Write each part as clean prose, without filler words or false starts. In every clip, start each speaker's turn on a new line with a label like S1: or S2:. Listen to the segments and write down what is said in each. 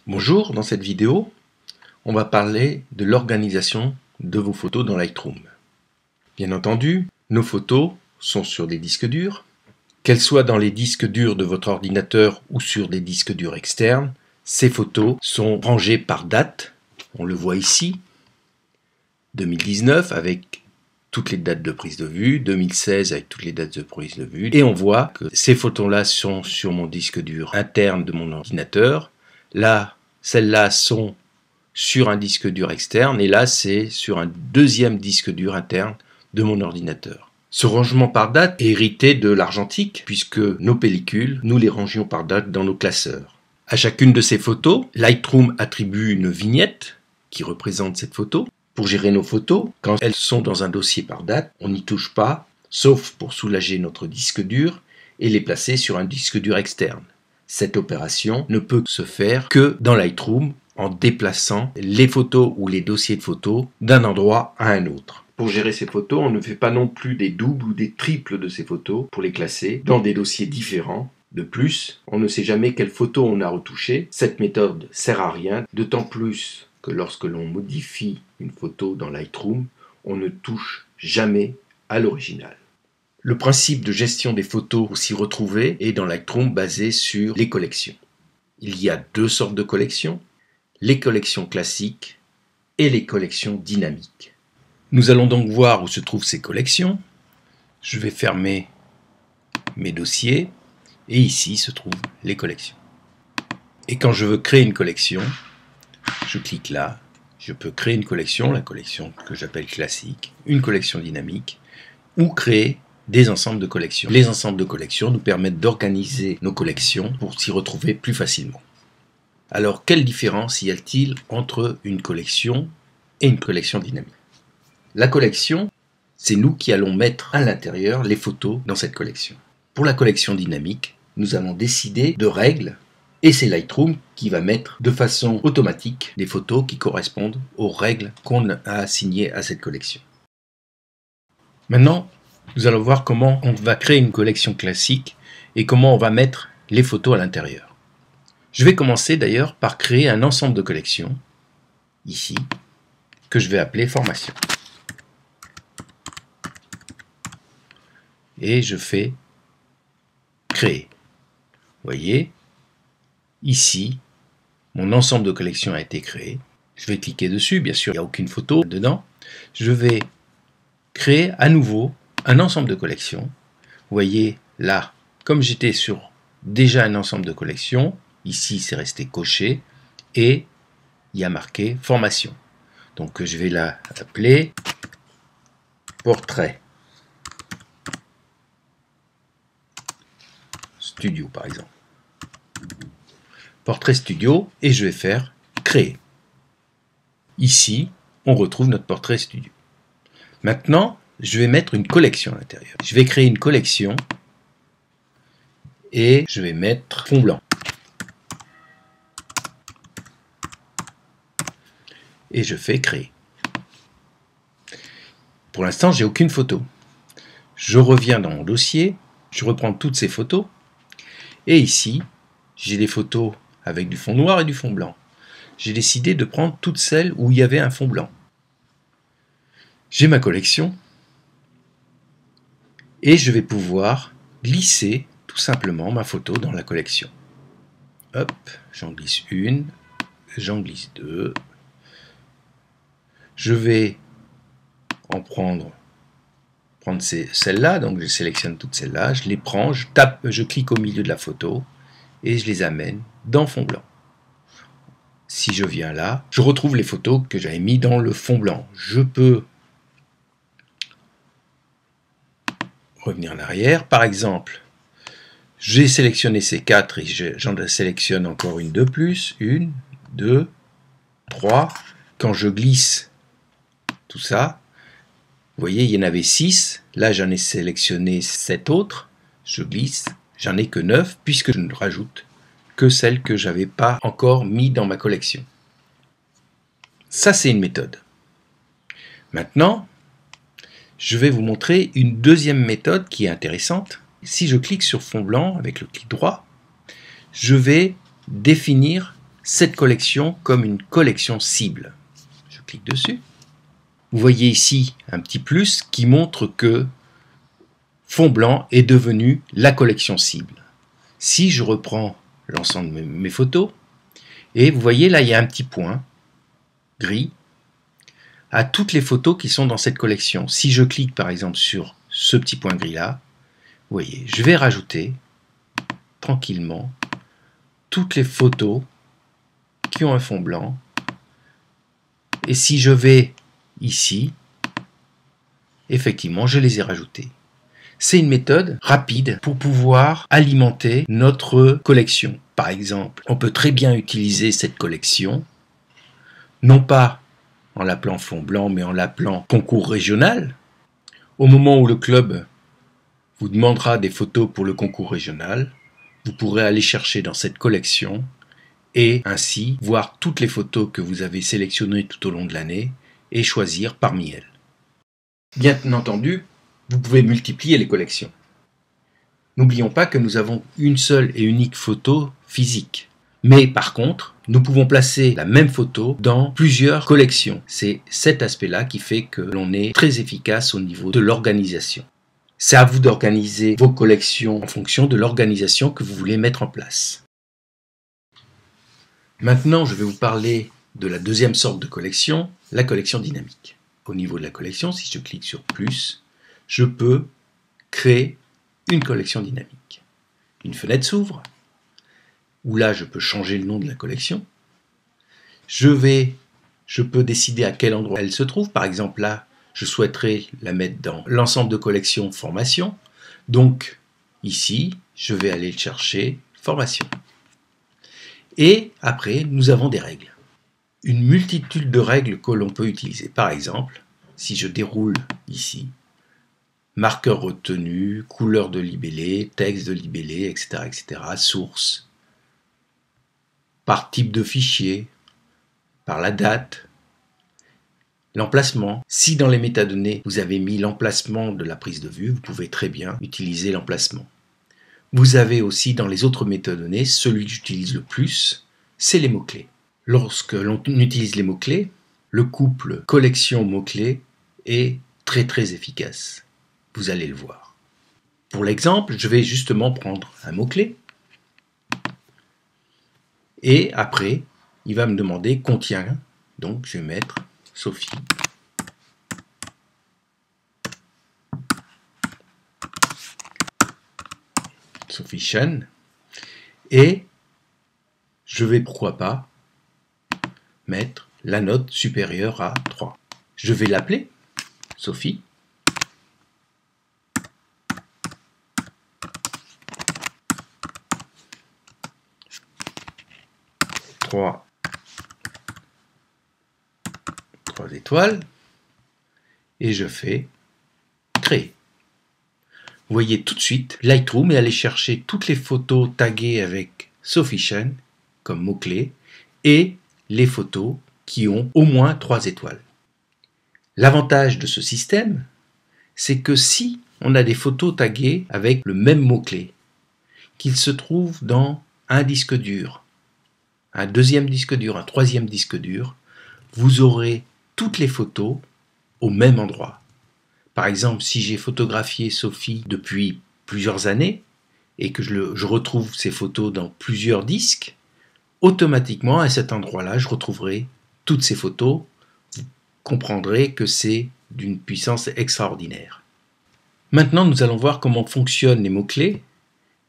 S1: Bonjour, dans cette vidéo, on va parler de l'organisation de vos photos dans Lightroom. Bien entendu, nos photos sont sur des disques durs. Qu'elles soient dans les disques durs de votre ordinateur ou sur des disques durs externes, ces photos sont rangées par date. On le voit ici, 2019 avec toutes les dates de prise de vue, 2016 avec toutes les dates de prise de vue. Et on voit que ces photos-là sont sur mon disque dur interne de mon ordinateur. Là, celles-là sont sur un disque dur externe et là, c'est sur un deuxième disque dur interne de mon ordinateur. Ce rangement par date est hérité de l'argentique puisque nos pellicules, nous les rangions par date dans nos classeurs. À chacune de ces photos, Lightroom attribue une vignette qui représente cette photo. Pour gérer nos photos, quand elles sont dans un dossier par date, on n'y touche pas, sauf pour soulager notre disque dur et les placer sur un disque dur externe. Cette opération ne peut se faire que dans Lightroom en déplaçant les photos ou les dossiers de photos d'un endroit à un autre. Pour gérer ces photos, on ne fait pas non plus des doubles ou des triples de ces photos pour les classer dans des dossiers différents. De plus, on ne sait jamais quelle photo on a retouchée. Cette méthode sert à rien, d'autant plus que lorsque l'on modifie une photo dans Lightroom, on ne touche jamais à l'original. Le principe de gestion des photos pour s'y retrouver est dans Lightroom basé sur les collections. Il y a deux sortes de collections, les collections classiques et les collections dynamiques. Nous allons donc voir où se trouvent ces collections. Je vais fermer mes dossiers et ici se trouvent les collections. Et quand je veux créer une collection, je clique là, je peux créer une collection, la collection que j'appelle classique, une collection dynamique, ou créer des ensembles de collections. Les ensembles de collections nous permettent d'organiser nos collections pour s'y retrouver plus facilement. Alors, quelle différence y a-t-il entre une collection et une collection dynamique? La collection, c'est nous qui allons mettre à l'intérieur les photos dans cette collection. Pour la collection dynamique, nous allons décider de règles et c'est Lightroom qui va mettre de façon automatique des photos qui correspondent aux règles qu'on a assignées à cette collection. Maintenant, nous allons voir comment on va créer une collection classique et comment on va mettre les photos à l'intérieur. Je vais commencer d'ailleurs par créer un ensemble de collections, ici, que je vais appeler formation. Et je fais créer. Vous voyez, ici, mon ensemble de collections a été créé. Je vais cliquer dessus, bien sûr, il n'y a aucune photo dedans. Je vais créer à nouveau un ensemble de collections. Vous voyez là, comme j'étais sur déjà un ensemble de collections, ici c'est resté coché et il y a marqué formation. Donc je vais la appeler portrait studio par exemple. Portrait studio et je vais faire créer. Ici, on retrouve notre portrait studio. Maintenant, je vais mettre une collection à l'intérieur. Je vais créer une collection et je vais mettre fond blanc. Et je fais créer. Pour l'instant, j'ai aucune photo. Je reviens dans mon dossier, je reprends toutes ces photos et ici, j'ai des photos avec du fond noir et du fond blanc. J'ai décidé de prendre toutes celles où il y avait un fond blanc. J'ai ma collection et je vais pouvoir glisser tout simplement ma photo dans la collection. Hop, j'en glisse une, j'en glisse deux. Je vais en prendre celles-là, donc je sélectionne toutes celles-là, je les prends, je clique au milieu de la photo et je les amène dans fond blanc. Si je viens là, je retrouve les photos que j'avais mis dans le fond blanc. Je peux revenir en arrière. Par exemple, j'ai sélectionné ces 4 et j'en sélectionne encore une de plus. 1, 2, 3. Quand je glisse tout ça, vous voyez, il y en avait 6. Là, j'en ai sélectionné 7 autres. Je glisse, j'en ai que 9 puisque je ne rajoute que celles que je n'avais pas encore mis dans ma collection. Ça, c'est une méthode. Maintenant, je vais vous montrer une deuxième méthode qui est intéressante. Si je clique sur fond blanc avec le clic droit, je vais définir cette collection comme une collection cible. Je clique dessus. Vous voyez ici un petit plus qui montre que fond blanc est devenu la collection cible. Si je reprends l'ensemble de mes photos, et vous voyez là il y a un petit point gris à toutes les photos qui sont dans cette collection. Si je clique par exemple sur ce petit point gris là, vous voyez, je vais rajouter tranquillement toutes les photos qui ont un fond blanc. Et si je vais ici, effectivement, je les ai rajoutées. C'est une méthode rapide pour pouvoir alimenter notre collection. Par exemple, on peut très bien utiliser cette collection, non pas en l'appelant fond blanc, mais en l'appelant concours régional. Au moment où le club vous demandera des photos pour le concours régional, vous pourrez aller chercher dans cette collection et ainsi voir toutes les photos que vous avez sélectionnées tout au long de l'année et choisir parmi elles. Bien entendu, vous pouvez multiplier les collections. N'oublions pas que nous avons une seule et unique photo physique. Mais par contre, nous pouvons placer la même photo dans plusieurs collections. C'est cet aspect-là qui fait que l'on est très efficace au niveau de l'organisation. C'est à vous d'organiser vos collections en fonction de l'organisation que vous voulez mettre en place. Maintenant, je vais vous parler de la deuxième sorte de collection, la collection dynamique. Au niveau de la collection, si je clique sur plus, je peux créer une collection dynamique. Une fenêtre s'ouvre, où là je peux changer le nom de la collection. Je peux décider à quel endroit elle se trouve. Par exemple là, je souhaiterais la mettre dans l'ensemble de collections formation. Donc ici, je vais aller chercher formation. Et après, nous avons des règles. Une multitude de règles que l'on peut utiliser. Par exemple, si je déroule ici, marqueur retenu, couleur de libellé, texte de libellé, etc., etc., source, par type de fichier, par la date, l'emplacement. Si dans les métadonnées, vous avez mis l'emplacement de la prise de vue, vous pouvez très bien utiliser l'emplacement. Vous avez aussi dans les autres métadonnées, celui que j'utilise le plus, c'est les mots-clés. Lorsque l'on utilise les mots-clés, le couple collection mots-clés est très efficace. Vous allez le voir. Pour l'exemple, je vais justement prendre un mot-clé et après, il va me demander contient, donc je vais mettre Sophie. Sophie Chen. Et je vais, pourquoi pas, mettre la note supérieure à 3. Je vais l'appeler Sophie. Trois étoiles. Et je fais créer. Vous voyez tout de suite, Lightroom est allé chercher toutes les photos taguées avec Sophie Chen comme mot-clé et les photos qui ont au moins 3 étoiles. L'avantage de ce système, c'est que si on a des photos taguées avec le même mot-clé, qu'il se trouve dans un disque dur, un deuxième disque dur, un troisième disque dur, vous aurez toutes les photos au même endroit. Par exemple, si j'ai photographié Sophie depuis plusieurs années et que je retrouve ces photos dans plusieurs disques, automatiquement à cet endroit-là, je retrouverai toutes ces photos. Vous comprendrez que c'est d'une puissance extraordinaire. Maintenant, nous allons voir comment fonctionnent les mots-clés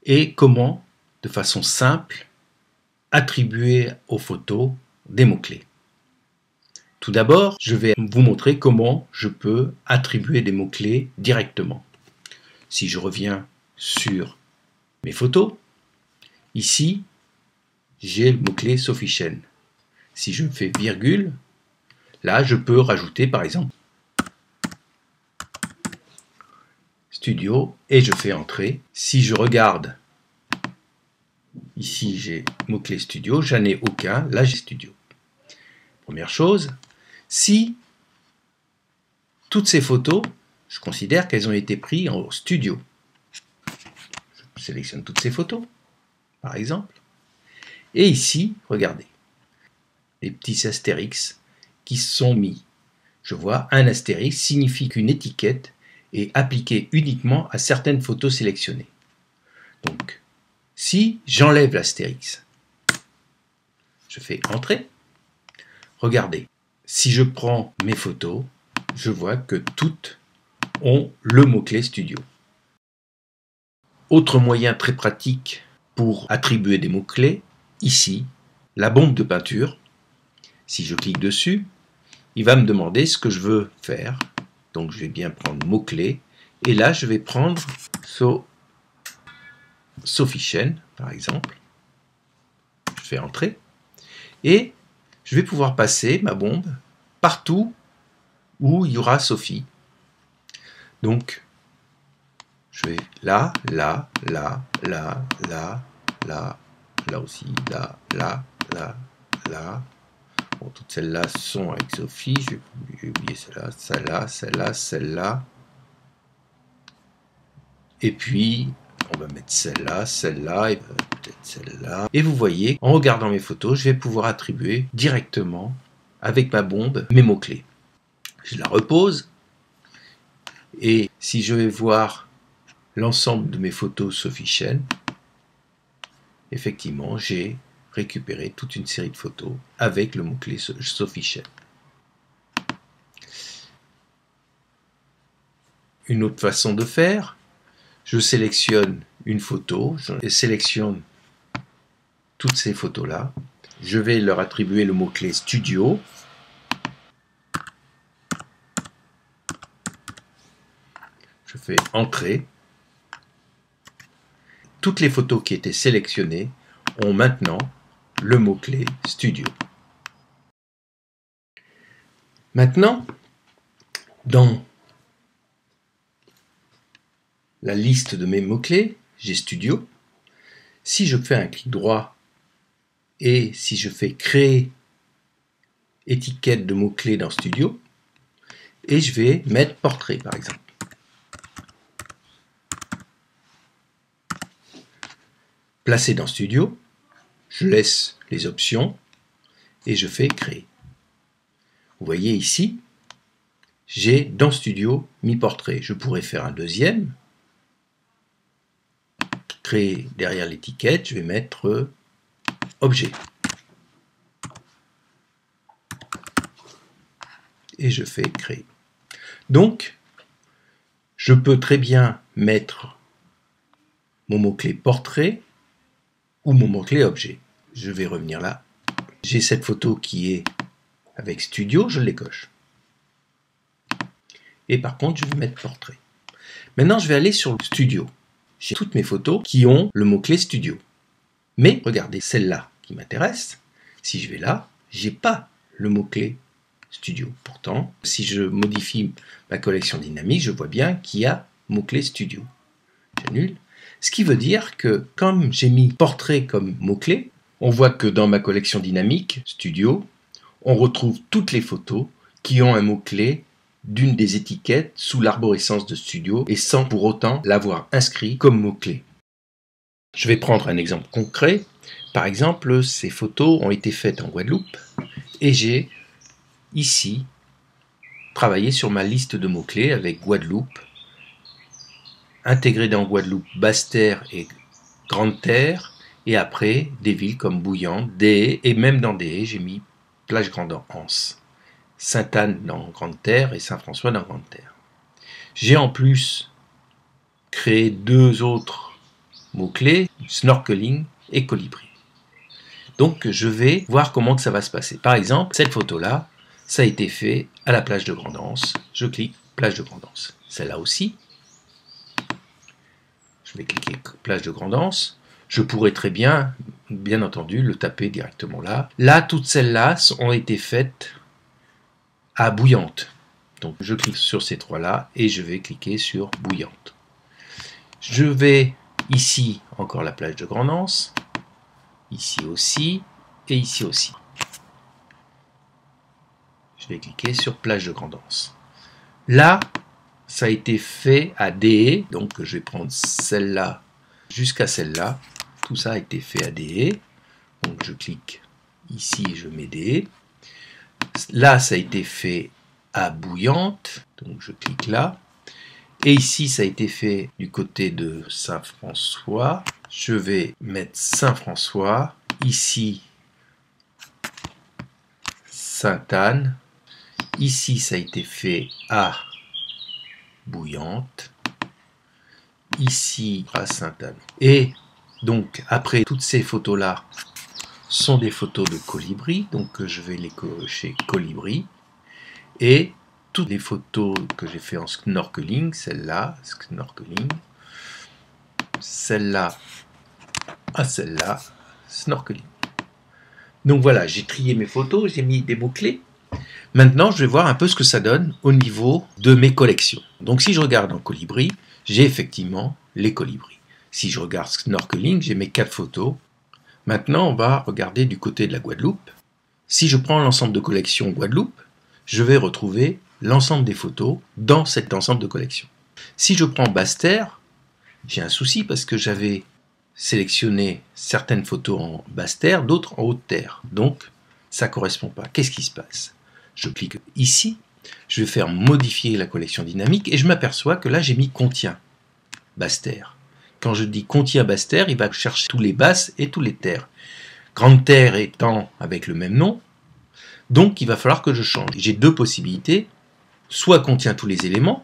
S1: et comment, de façon simple, attribuer aux photos des mots-clés. Tout d'abord, je vais vous montrer comment je peux attribuer des mots-clés directement. Si je reviens sur mes photos, ici, j'ai le mot-clé Sophie Chen. Si je fais virgule, là, je peux rajouter par exemple studio et je fais entrer. Si je regarde, ici j'ai mot-clé studio, j'en ai aucun, là j'ai studio. Première chose, si toutes ces photos, je considère qu'elles ont été prises en studio. Je sélectionne toutes ces photos, par exemple. Et ici, regardez, les petits astérix qui sont mis. Je vois un astérix signifie qu'une étiquette est appliquée uniquement à certaines photos sélectionnées. Donc, si j'enlève l'astérix, je fais Entrée. Regardez, si je prends mes photos, je vois que toutes ont le mot-clé Studio. Autre moyen très pratique pour attribuer des mots-clés, ici, la bombe de peinture. Si je clique dessus, il va me demander ce que je veux faire. Donc je vais bien prendre mot-clé. Et là, je vais prendre Sophie Chen, par exemple. Je fais Entrée. Et je vais pouvoir passer ma bombe partout où il y aura Sophie. Donc, je vais là, là, là, là, là, là, là aussi, là, là, là, là. Bon, toutes celles-là sont avec Sophie. J'ai oublié celle-là, celle-là, celle-là, celle-là. Et puis, on va mettre celle-là, celle-là, et peut-être celle-là. Et vous voyez, en regardant mes photos, je vais pouvoir attribuer directement, avec ma bombe, mes mots-clés. Je la repose. Et si je vais voir l'ensemble de mes photos Sophie Chen, effectivement, j'ai récupéré toute une série de photos avec le mot-clé Sophie Chen. Une autre façon de faire, je sélectionne une photo, je sélectionne toutes ces photos-là. Je vais leur attribuer le mot-clé Studio. Je fais Entrée. Toutes les photos qui étaient sélectionnées ont maintenant le mot-clé Studio. Maintenant, dans la liste de mes mots-clés, j'ai Studio. Si je fais un clic droit et si je fais Créer étiquette de mots-clés dans Studio, et je vais mettre Portrait par exemple. Placer dans Studio, je laisse les options et je fais Créer. Vous voyez ici, j'ai dans Studio mis Portrait. Je pourrais faire un deuxième. Créer derrière l'étiquette, je vais mettre Objet. Et je fais Créer. Donc, je peux très bien mettre mon mot-clé Portrait ou mon mot-clé Objet. Je vais revenir là. J'ai cette photo qui est avec Studio, je les coche. Et par contre, je vais mettre Portrait. Maintenant, je vais aller sur le Studio. J'ai toutes mes photos qui ont le mot-clé Studio. Mais regardez, celle-là qui m'intéresse, si je vais là, j'ai pas le mot-clé Studio. Pourtant, si je modifie ma collection dynamique, je vois bien qu'il y a mot-clé Studio. J'annule. Ce qui veut dire que comme j'ai mis Portrait comme mot-clé, on voit que dans ma collection dynamique Studio, on retrouve toutes les photos qui ont un mot-clé d'une des étiquettes sous l'arborescence de Studio et sans pour autant l'avoir inscrit comme mot-clé. Je vais prendre un exemple concret. Par exemple, ces photos ont été faites en Guadeloupe et j'ai ici travaillé sur ma liste de mots-clés avec Guadeloupe, intégré dans Guadeloupe Basse-Terre et Grande-Terre, et après des villes comme Bouillante, Deshaies, et même dans Deshaies, j'ai mis Plage Grande-Anse, Sainte-Anne dans Grande-Terre et Saint-François dans Grande-Terre. J'ai en plus créé deux autres mots-clés, snorkeling et colibri. Donc je vais voir comment que ça va se passer. Par exemple, cette photo-là, ça a été fait à la plage de Grande-Anse. Je clique plage de Grande-Anse. Celle-là aussi. Je vais cliquer plage de Grande-Anse. Je pourrais très bien entendu, le taper directement là. Là, toutes celles-là ont été faites à Bouillante. Donc je clique sur ces trois-là et je vais cliquer sur Bouillante. Je vais ici, encore la plage de Grande-Anse, ici aussi et ici aussi. Je vais cliquer sur plage de Grande-Anse. Là, ça a été fait à Deshaies, donc je vais prendre celle-là jusqu'à celle-là. Tout ça a été fait à Deshaies. Donc je clique Ici, je mets des. Là, ça a été fait à Bouillante, donc je clique là. Et ici, ça a été fait du côté de Saint-François. Je vais mettre Saint-François. Ici, Sainte-Anne. Ici, ça a été fait à Bouillante. Ici, à Sainte-Anne. Et donc, après, toutes ces photos-là sont des photos de colibri. Donc, je vais les cocher colibri. Et toutes les photos que j'ai fait en snorkeling, celle-là, snorkeling, celle-là, celle-là, snorkeling. Donc voilà, j'ai trié mes photos, j'ai mis des mots-clés. Maintenant, je vais voir un peu ce que ça donne au niveau de mes collections. Donc si je regarde en colibri, j'ai effectivement les colibris. Si je regarde snorkeling, j'ai mes 4 photos. Maintenant, on va regarder du côté de la Guadeloupe. Si je prends l'ensemble de collection Guadeloupe, je vais retrouver l'ensemble des photos dans cet ensemble de collection. Si je prends Basse-Terre, j'ai un souci parce que j'avais sélectionné certaines photos en Basse-Terre, d'autres en Haute-Terre. Donc, ça ne correspond pas. Qu'est-ce qui se passe? Je clique ici, je vais faire modifier la collection dynamique et je m'aperçois que là, j'ai mis contient Basse-Terre. Quand je dis contient Basse-Terre, il va chercher tous les basses et tous les terres. Grande Terre étant avec le même nom, donc il va falloir que je change. J'ai 2 possibilités. Soit contient tous les éléments.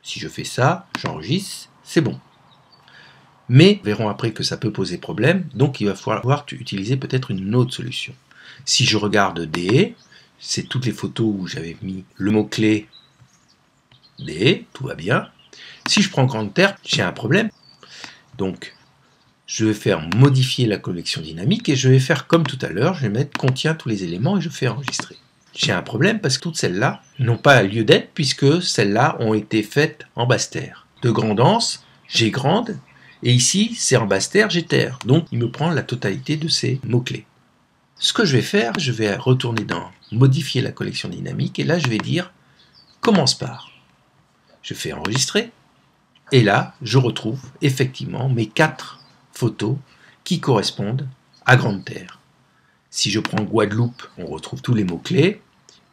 S1: Si je fais ça, j'enregistre, c'est bon. Mais verrons après que ça peut poser problème, donc il va falloir utiliser peut-être une autre solution. Si je regarde DE, c'est toutes les photos où j'avais mis le mot-clé DE, tout va bien. Si je prends Grande Terre, j'ai un problème. Donc, je vais faire modifier la collection dynamique et je vais faire comme tout à l'heure, je vais mettre contient tous les éléments et je fais enregistrer. J'ai un problème parce que toutes celles-là n'ont pas lieu d'être puisque celles-là ont été faites en Basse-Terre. De Grand'Anse, j'ai grande et ici c'est en Basse-Terre, j'ai terre. Donc il me prend la totalité de ces mots-clés. Ce que je vais faire, je vais retourner dans modifier la collection dynamique et là je vais dire commence par. Je fais enregistrer et là je retrouve effectivement mes 4 photos qui correspondent à Grande Terre. Si je prends Guadeloupe, on retrouve tous les mots-clés.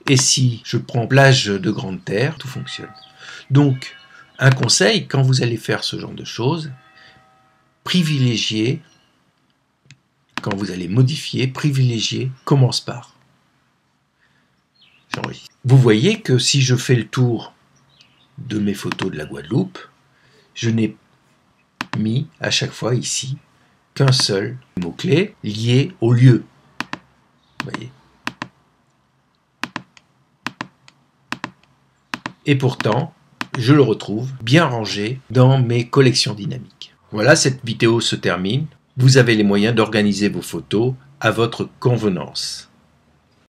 S1: Et si je prends plage de Grande Terre, tout fonctionne. Donc, un conseil, quand vous allez faire ce genre de choses, privilégiez, quand vous allez modifier, privilégiez commence par. Vous voyez que si je fais le tour de mes photos de la Guadeloupe, je n'ai mis à chaque fois ici qu'un seul mot-clé lié au lieu. Vous voyez. Et pourtant, je le retrouve bien rangé dans mes collections dynamiques. Voilà, cette vidéo se termine. Vous avez les moyens d'organiser vos photos à votre convenance.